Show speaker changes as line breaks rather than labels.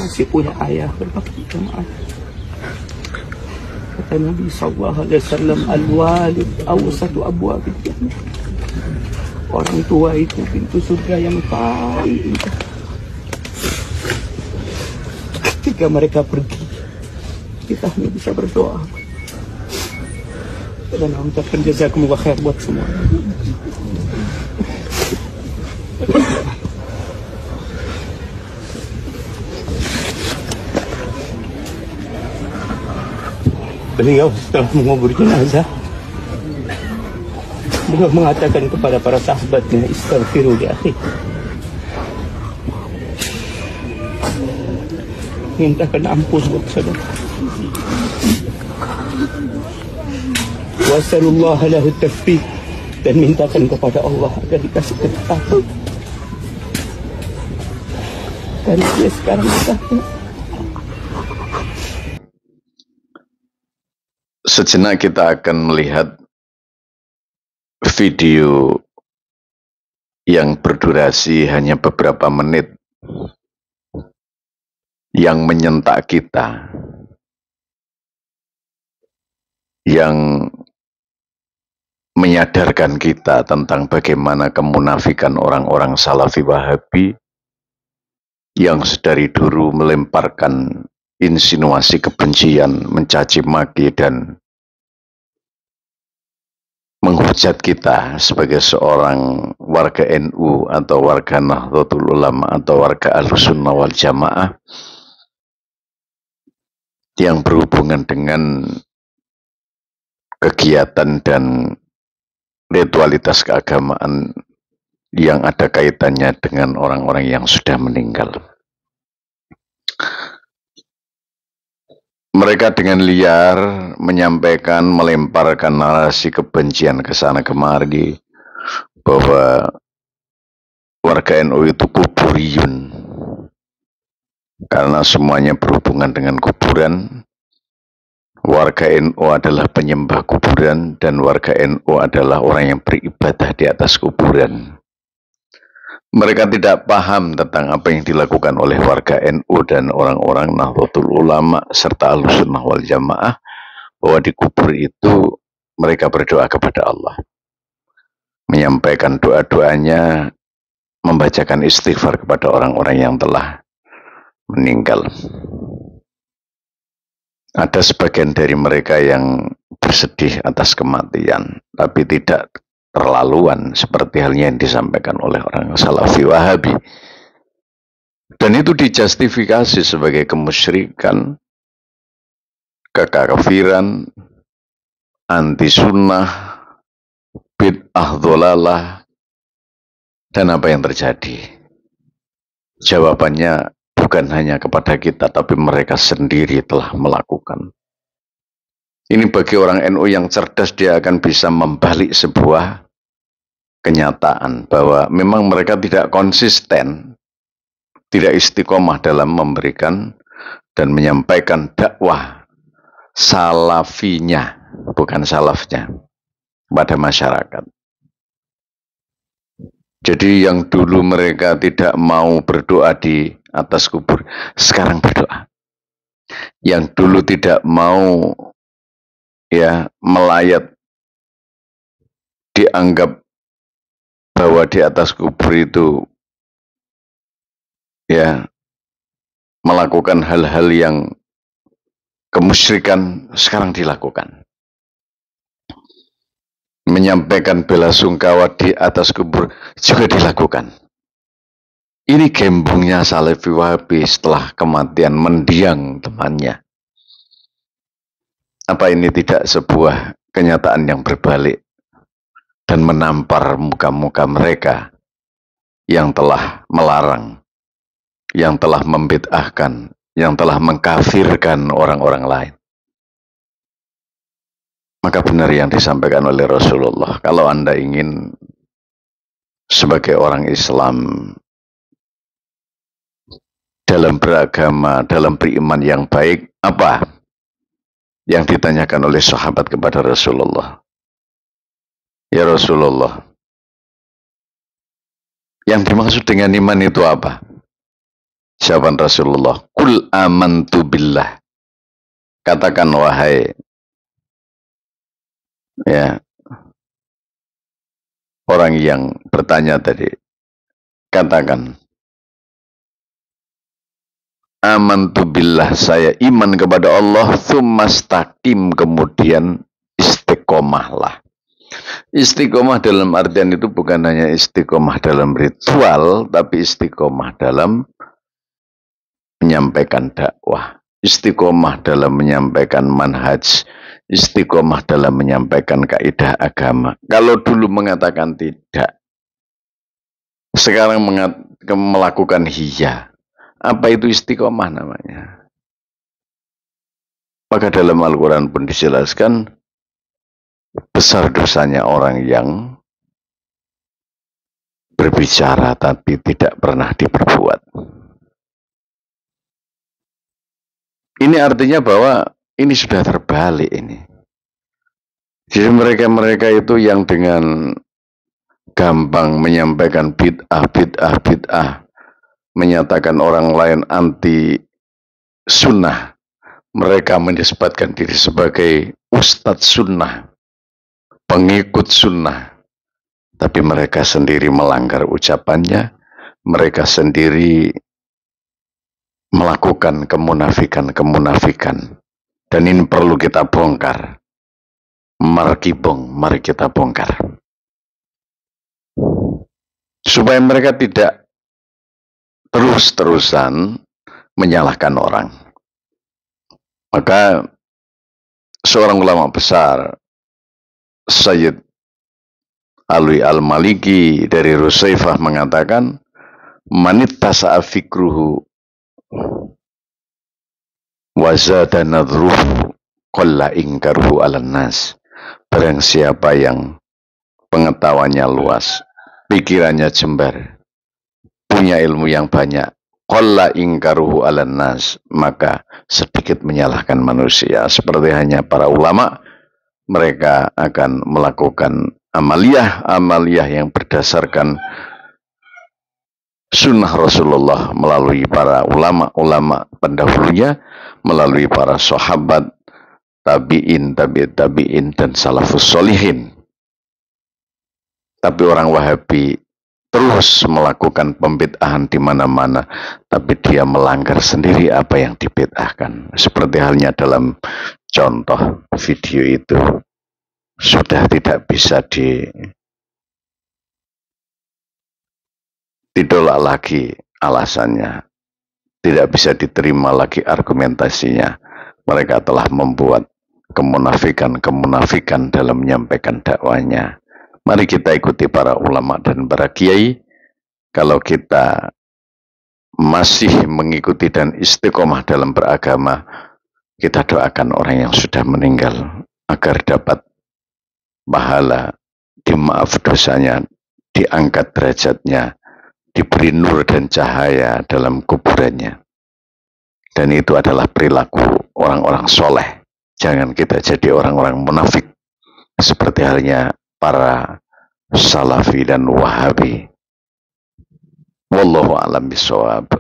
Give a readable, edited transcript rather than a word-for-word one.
masih punya ayah, berbakti sama ayah. Kata Nabi SAW, al-walid awsatu abwabil jannah. Orang tua itu pintu surga yang paling indah. Ketika mereka pergi, kita hanya bisa berdoa dan mengucapkan jazakumullah khair buat semua. Beliau setelah mengubur jenazah, beliau mengatakan kepada para sahabatnya, istaghfiru li akhi, mintakan ampun buat saudara. Wasallallahu lahu taufiq, dan mintakan kepada Allah agar dikasih ketetapan. Karena dia sekarang sakit.
Sejenak kita akan melihat video yang berdurasi hanya beberapa menit yang menyentak kita, yang menyadarkan kita tentang bagaimana kemunafikan orang-orang Salafi Wahabi yang sedari dulu melemparkan insinuasi kebencian, mencaci maki dan menghujat kita sebagai seorang warga NU atau warga Nahdlatul Ulama atau warga Ahlussunnah wal Jamaah yang berhubungan dengan kegiatan dan ritualitas keagamaan yang ada kaitannya dengan orang-orang yang sudah meninggal. Mereka dengan liar menyampaikan, melemparkan narasi kebencian ke sana kemari bahwa warga NU itu kuburiyun karena semuanya berhubungan dengan kuburan. Warga NU adalah penyembah kuburan dan warga NU adalah orang yang beribadah di atas kuburan. Mereka tidak paham tentang apa yang dilakukan oleh warga NU dan orang-orang Nahdlatul Ulama serta Ahlussunnah wal Jamaah, bahwa di kubur itu mereka berdoa kepada Allah, menyampaikan doa-doanya, membacakan istighfar kepada orang-orang yang telah meninggal. Ada sebagian dari mereka yang bersedih atas kematian, tapi tidak terlaluan seperti halnya yang disampaikan oleh orang Salafi Wahabi. Dan itu dijustifikasi sebagai kemusyrikan, kekafiran, anti sunnah, bid'ah dholalah. Dan apa yang terjadi? Jawabannya bukan hanya kepada kita, tapi mereka sendiri telah melakukan. Ini bagi orang NU yang cerdas, dia akan bisa membalik sebuah kenyataan bahwa memang mereka tidak konsisten, tidak istiqomah dalam memberikan dan menyampaikan dakwah salafinya, bukan salafnya, pada masyarakat. Jadi yang dulu mereka tidak mau berdoa di atas kubur, sekarang berdoa. Yang dulu tidak mau melayat, dianggap bahwa di atas kubur itu melakukan hal-hal yang kemusyrikan, sekarang dilakukan. Menyampaikan bela sungkawa di atas kubur juga dilakukan. Ini gembungnya Salafi Wahabi setelah kematian mendiang temannya. Apa ini tidak sebuah kenyataan yang berbalik dan menampar muka-muka mereka yang telah melarang, yang telah membid'ahkan, yang telah mengkafirkan orang-orang lain? Maka benar yang disampaikan oleh Rasulullah, kalau Anda ingin sebagai orang Islam dalam beragama, dalam beriman yang baik, apa yang ditanyakan oleh sahabat kepada Rasulullah? Ya Rasulullah, yang dimaksud dengan iman itu apa? ucapan Rasulullah, "Qul amantu billah." Katakan wahai orang yang bertanya tadi, katakan, amantu billah, saya iman kepada Allah, tsumastaqim, kemudian istiqomahlah. Istiqomah dalam artian itu bukan hanya istiqomah dalam ritual, tapi istiqomah dalam menyampaikan dakwah, istiqomah dalam menyampaikan manhaj, istiqomah dalam menyampaikan kaidah agama. Kalau dulu mengatakan tidak, sekarang melakukan iya. Apa itu istiqomah namanya? Maka dalam Al-Quran pun dijelaskan, besar dosanya orang yang berbicara tapi tidak pernah diperbuat. Ini artinya bahwa ini sudah terbalik ini. Jadi mereka-mereka itu yang dengan gampang menyampaikan bid'ah, menyatakan orang lain anti sunnah. Mereka menisbatkan diri sebagai ustadz sunnah, pengikut sunnah. Tapi mereka sendiri melanggar ucapannya, mereka sendiri melakukan kemunafikan. Dan ini perlu kita bongkar. Mari kita bongkar. Supaya mereka tidak terus-terusan menyalahkan orang. Maka seorang ulama besar, Sayyid Alwi Al-Maliki dari Rusaifah mengatakan, manittasa'a fikruhu wa zada nadhruhu qalla inkaruhu 'alan nas. Barang siapa yang pengetahuannya luas, pikirannya jembar, punya ilmu yang banyak, qalla inkaruhu 'alan nas, maka sedikit menyalahkan manusia. Seperti hanya para ulama, mereka akan melakukan amaliyah yang berdasarkan sunnah Rasulullah melalui para ulama pendahulunya, melalui para sahabat, tabi'in, dan salafus solihin. Tapi orang Wahabi terus melakukan pembid'ahan di mana-mana, tapi dia melanggar sendiri apa yang dibid'ahkan. Seperti halnya dalam contoh video itu, sudah tidak bisa ditolak lagi alasannya, tidak bisa diterima lagi argumentasinya. Mereka telah membuat kemunafikan dalam menyampaikan dakwanya. Mari kita ikuti para ulama dan para kiai. Kalau kita masih mengikuti dan istiqomah dalam beragama, kita doakan orang yang sudah meninggal agar dapat pahala, dimaaf dosanya, diangkat derajatnya, diberi nur dan cahaya dalam kuburannya. Dan itu adalah perilaku orang-orang soleh. Jangan kita jadi orang-orang munafik seperti halnya para Salafi dan Wahabi. Wallahu a'lam bishawab.